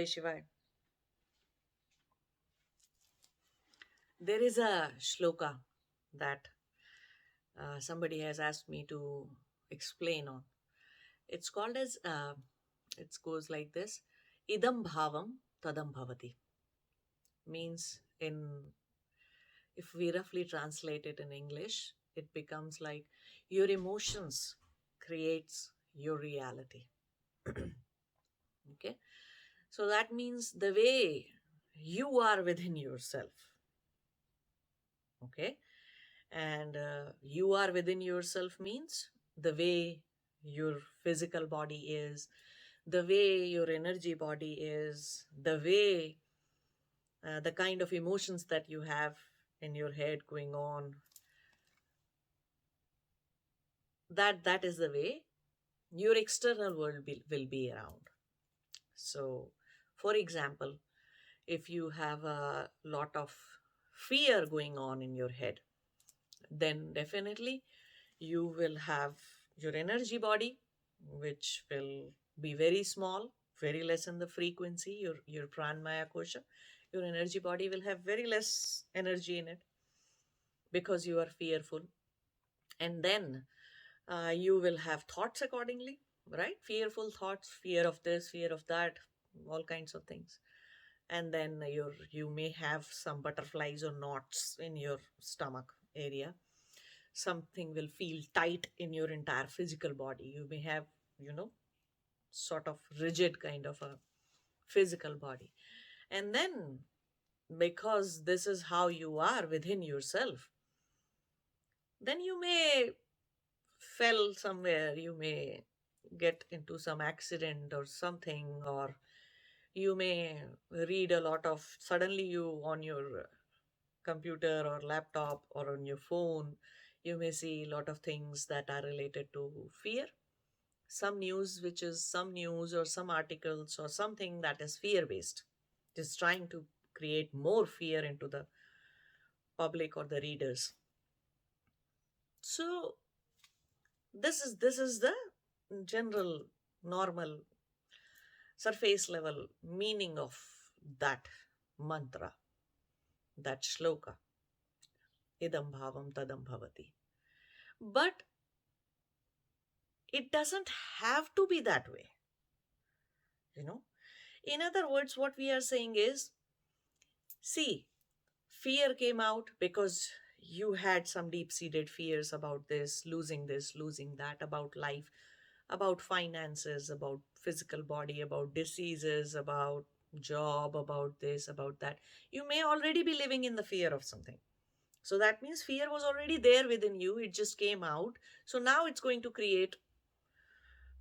Jai Shiva. There is a shloka that somebody has asked me to explain on. It's called as, it goes like this: IDAM-BHAVAM TADA-BHAVATI. Means, if we roughly translate it in English, it becomes like your emotions creates your reality. Okay. So that means the way you are within yourself. Okay. And you are within yourself means the way your physical body is, the way your energy body is, the way the kind of emotions that you have in your head going on, that is the way your external world will be around. So for example, if you have a lot of fear going on in your head, then definitely you will have your energy body, which will be very small, very less in the frequency, your pranmaya kosha. Your energy body will have very less energy in it because you are fearful. And then you will have thoughts accordingly, right? Fearful thoughts, fear of this, fear of that, all kinds of things. And then you may have some butterflies or knots in your stomach area. Something will feel tight in your entire physical body. You may have, sort of rigid kind of a physical body. And then, because this is how you are within yourself, then you may fell somewhere, you may get into some accident or something, or you may read a lot of, suddenly you on your computer or laptop or on your phone, you may see a lot of things that are related to fear. Some news, which is some news or some articles or something that is fear based, just trying to create more fear into the public or the readers. So this is the general, normal, surface level meaning of that mantra, that shloka, idam bhavam tadam bhavati. But it doesn't have to be that way. In other words, what we are saying is, see, fear came out because you had some deep-seated fears about this, losing that, about life, about finances, about physical body, about diseases, about job, about this, about that. You may already be living in the fear of something. So that means fear was already there within you. It just came out. So now it's going to create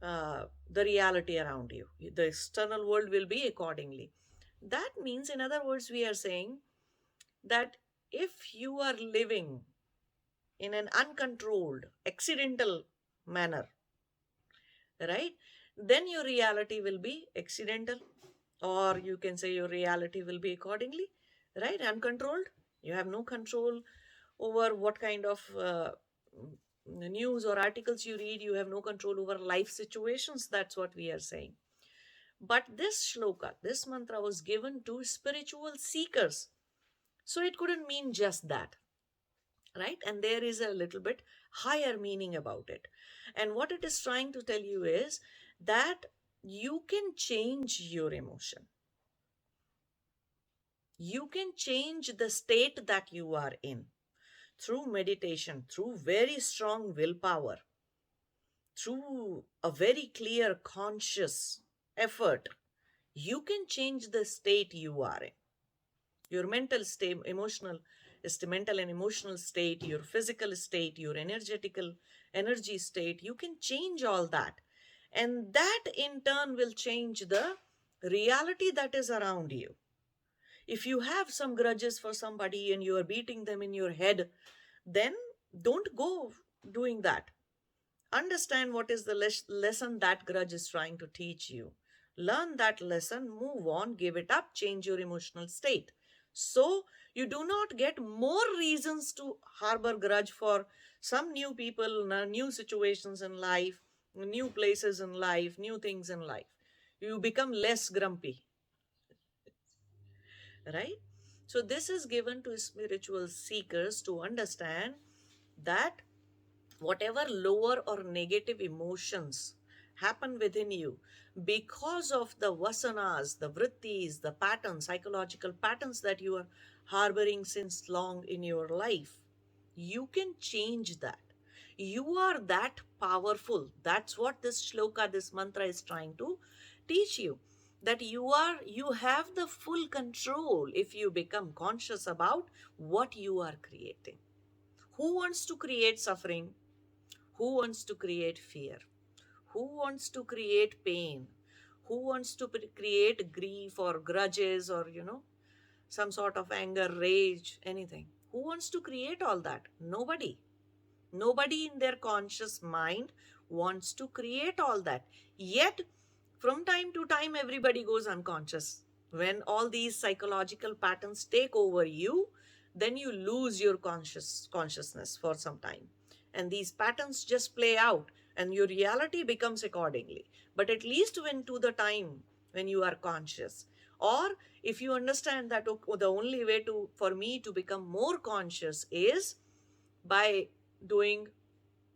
the reality around you. The external world will be accordingly. That means, in other words, we are saying that if you are living in an uncontrolled, accidental manner, right, then your reality will be accidental, or you can say your reality will be accordingly, right? Uncontrolled. You have no control over what kind of news or articles you read. You have no control over life situations. That's what we are saying. But this shloka, this mantra was given to spiritual seekers. So it couldn't mean just that, right? And there is a little bit higher meaning about it. And what it is trying to tell you is that you can change your emotion. You can change the state that you are in through meditation, through very strong willpower, through a very clear conscious effort. You can change the state you are in. Your mental state, mental and emotional state, your physical state, your energy state, you can change all that. And that in turn will change the reality that is around you. If you have some grudges for somebody and you are beating them in your head, then don't go doing that. Understand what is the lesson that grudge is trying to teach you. Learn that lesson, move on, give it up, change your emotional state. So you do not get more reasons to harbor grudge for some new people, new situations in life, new places in life, new things in life. You become less grumpy. right? So this is given to spiritual seekers to understand that whatever lower or negative emotions happen within you because of the vasanas, the vrittis, the patterns, psychological patterns that you are harboring since long in your life, you can change that. You are that powerful. That's what this shloka, this mantra is trying to teach you, that you have the full control if you become conscious about what you are creating. Who wants to create suffering? Who wants to create fear? Who wants to create pain? Who wants to create grief or grudges or, some sort of anger, rage, anything? Who wants to create all that? Nobody. Nobody in their conscious mind wants to create all that. Yet, from time to time, everybody goes unconscious. When all these psychological patterns take over you, then you lose your consciousness for some time. And these patterns just play out, and your reality becomes accordingly. But at least when to the time when you are conscious, or if you understand that the only way to for me to become more conscious is by doing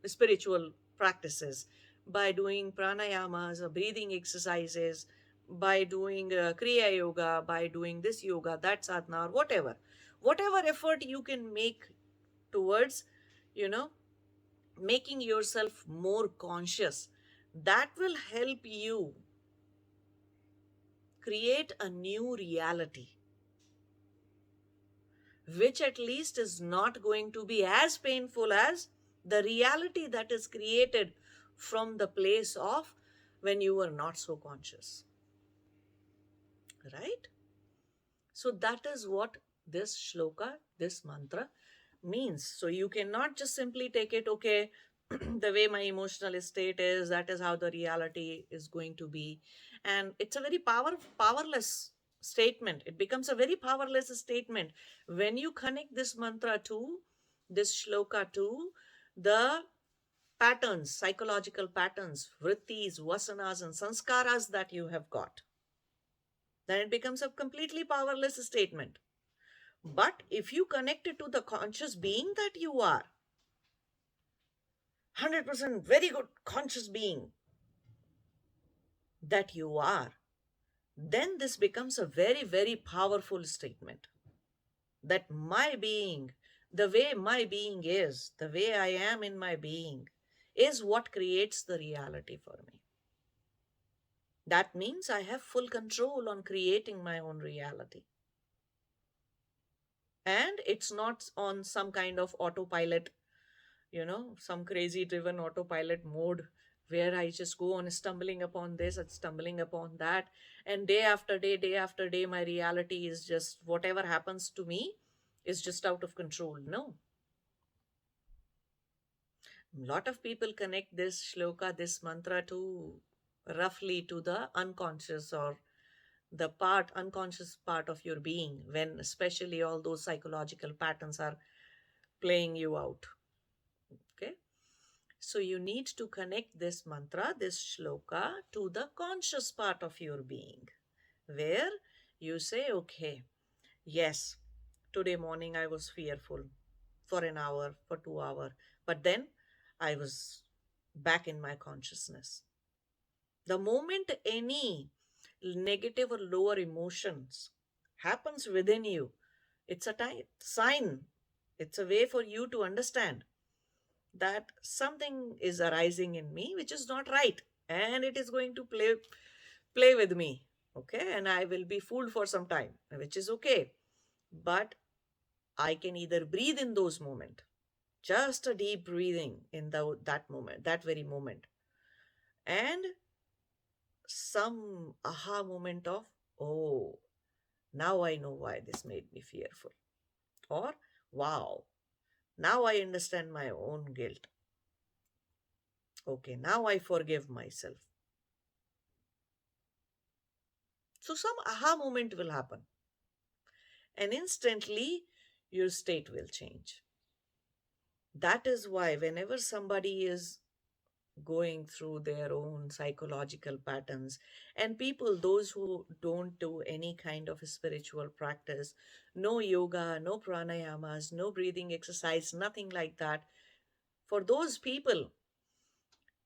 spiritual practices, by doing pranayamas or breathing exercises, by doing kriya yoga, by doing this yoga, that sadhana, or whatever effort you can make towards, you know, making yourself more conscious, that will help you create a new reality, which at least is not going to be as painful as the reality that is created from the place of when you were not so conscious. Right? So that is what this shloka, this mantra means. So you cannot just simply take it, okay, the way my emotional state is, that is how the reality is going to be. And it's a very powerless statement. It becomes a very powerless statement when you connect this mantra to, this shloka to the patterns, psychological patterns, vrittis, vasanas, and sanskaras that you have got. Then it becomes a completely powerless statement. But if you connect it to the conscious being that you are, 100% very good conscious being that you are, then this becomes a very, very powerful statement. That my being, the way my being is, the way I am in my being, is what creates the reality for me. That means I have full control on creating my own reality. And it's not on some kind of autopilot, some crazy driven autopilot mode where I just go on stumbling upon this and stumbling upon that. And day after day, my reality is just whatever happens to me is just out of control. No. A lot of people connect this shloka, this mantra to roughly to the unconscious or the unconscious part of your being, when especially all those psychological patterns are playing you out. Okay. So you need to connect this mantra, this shloka, to the conscious part of your being, where you say, okay, yes, today morning I was fearful for an hour, for 2 hours, but then I was back in my consciousness. The moment any negative or lower emotions happens within you, it's a sign. It's a way for you to understand that something is arising in me which is not right, and it is going to play with me. Okay, and I will be fooled for some time, which is okay. But I can either breathe in those moments, just a deep breathing in that moment, that very moment, and some aha moment of, oh, now I know why this made me fearful, or wow, now I understand my own guilt. Okay, now I forgive myself. So some aha moment will happen, and instantly your state will change. That is why whenever somebody is going through their own psychological patterns. And people, those who don't do any kind of spiritual practice, no yoga, no pranayamas, no breathing exercise, nothing like that, for those people,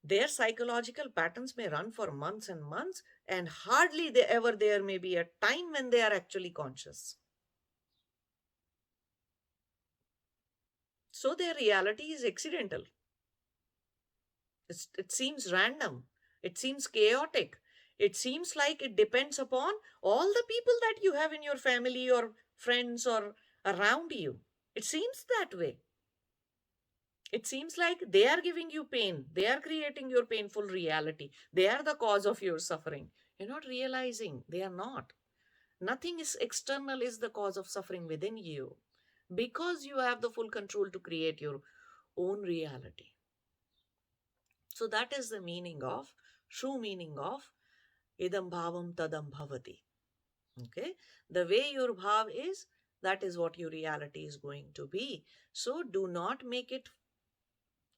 their psychological patterns may run for months and months, and hardly ever there may be a time when they are actually conscious. So their reality is accidental. It seems random. It seems chaotic. It seems like it depends upon all the people that you have in your family or friends or around you. It seems that way. It seems like they are giving you pain. They are creating your painful reality. They are the cause of your suffering. You're not realizing they are not. Nothing is external is the cause of suffering within you, because you have the full control to create your own reality. So that is the meaning of, true meaning of Idam-BHAVAM Tadam-BHAVATI. Okay? The way your bhav is, that is what your reality is going to be. So do not make it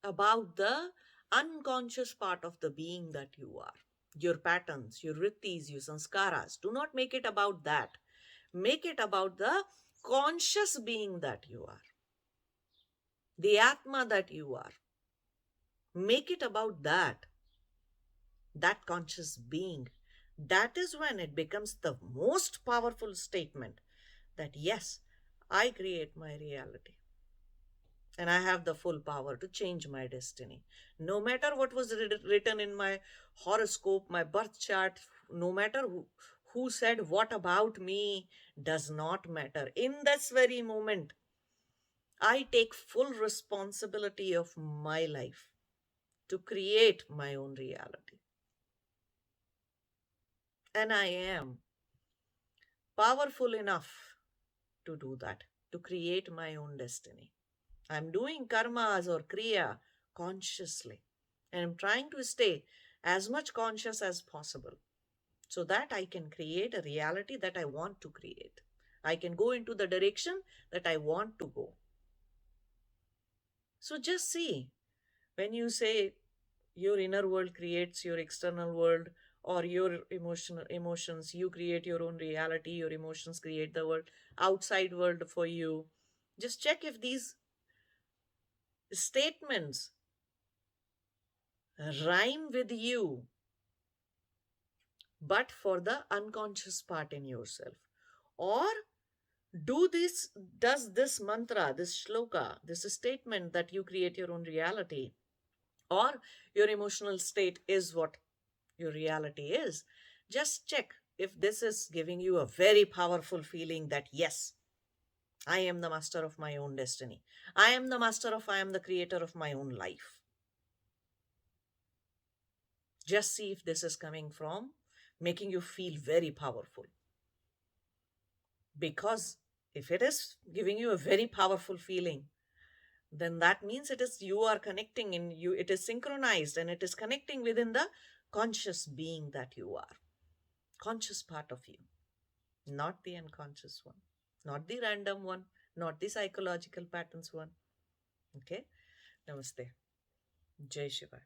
about the unconscious part of the being that you are. Your patterns, your vrittis, your sanskaras. Do not make it about that. Make it about the conscious being that you are, the Atma that you are. Make it about that conscious being. That is when it becomes the most powerful statement that yes, I create my reality and I have the full power to change my destiny. No matter what was written in my horoscope, my birth chart, no matter who said what about me, does not matter. In this very moment, I take full responsibility of my life to create my own reality. And I am powerful enough to do that, to create my own destiny. I'm doing karmas or kriya consciously, and I'm trying to stay as much conscious as possible so that I can create a reality that I want to create. I can go into the direction that I want to go. So just see, when you say your inner world creates your external world, or your emotions, you create your own reality, your emotions create the world, outside world for you. Just check if these statements rhyme with you, but for the unconscious part in yourself. Or do this, does this mantra, this shloka, this statement that you create your own reality, or your emotional state is what your reality is. Just check if this is giving you a very powerful feeling that yes, I am the master of my own destiny. I am the creator of my own life. Just see if this is coming from making you feel very powerful. Because if it is giving you a very powerful feeling, then that means it is you are connecting in you, it is synchronized and it is connecting within the conscious being that you are. Conscious part of you, not the unconscious one, not the random one, not the psychological patterns one. Okay? Namaste. Jai Shiva.